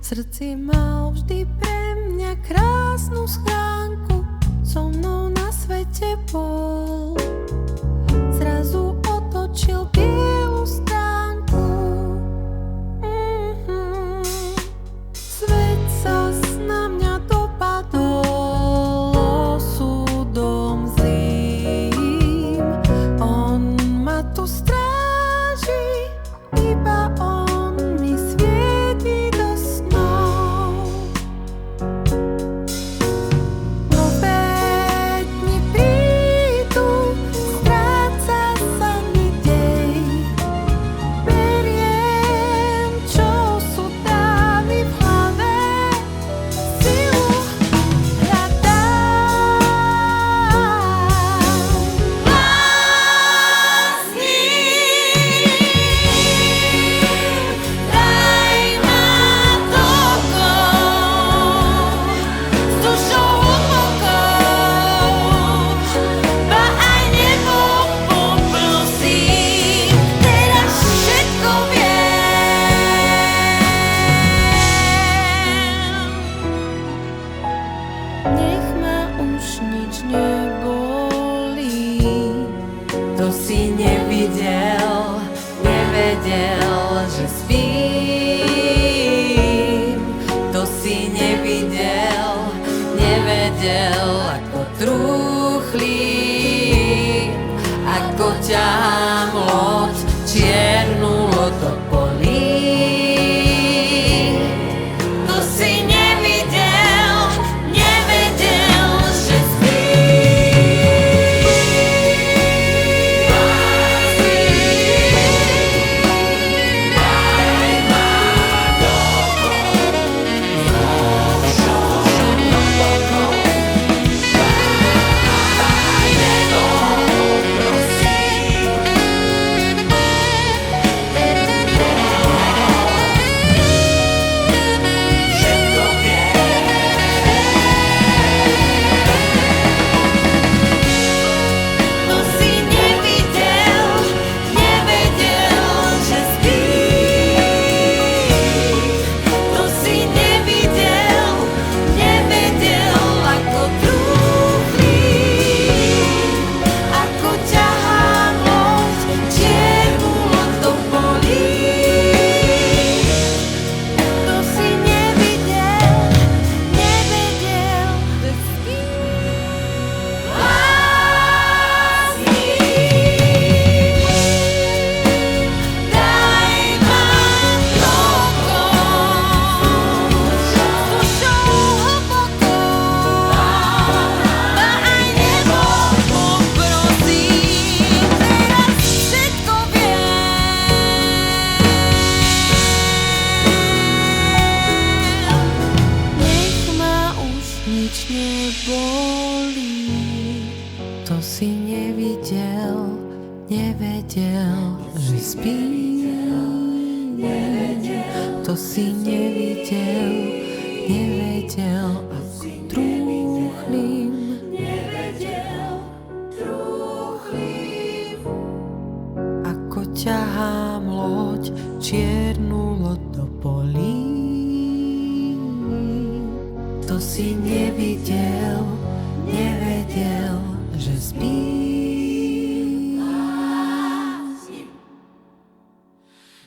srdci mal vždy pre mňa krásnu schránku, so mnou na svete bol. Zrazu otočil bielu stránku. Svet sa na mňa dopadol osudom zlým. On ma tu stráži, iba on mi svieti do snov. Nové dni prídu, stráca sa mi dej. Beriem, čo sú dámy v hlave, silu hľadám. Daj ma dokov, s dušou hlbokou, ba aj nebo poprosím, teraz všetko viem. Nech ma už nič nebolí. To si nevidel, nevedel, že spím. To si nevidel, nevedel, ako trúchlím, ako ťahám loď, čiernu loď do polí. To si nevidel, nevedel, že To si nevidel, nevedel, že spím. To si nevidel, nevedel, ako trúchlím, ako ťahám loď, čiernu loď do polí. To si nevidel, nevedel, že spím. Daj ma dokov, s dušou hlbokou, ba aj nebo poprosím, teraz všetko viem. Nech ma už nič nebolí. To si nevidel, nevedel, že spím. To si nevidel, nevedel, ako trúchlím. Ako ťahám loď, čiernu loď do polí. To si nevidel, nevedel, že spím.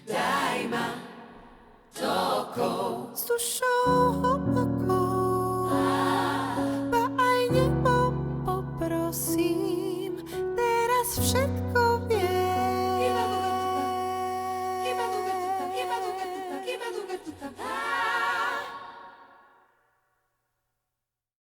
Daj ma dokov, s dušou hlbokou, ba aj nebo poprosím, teraz všetko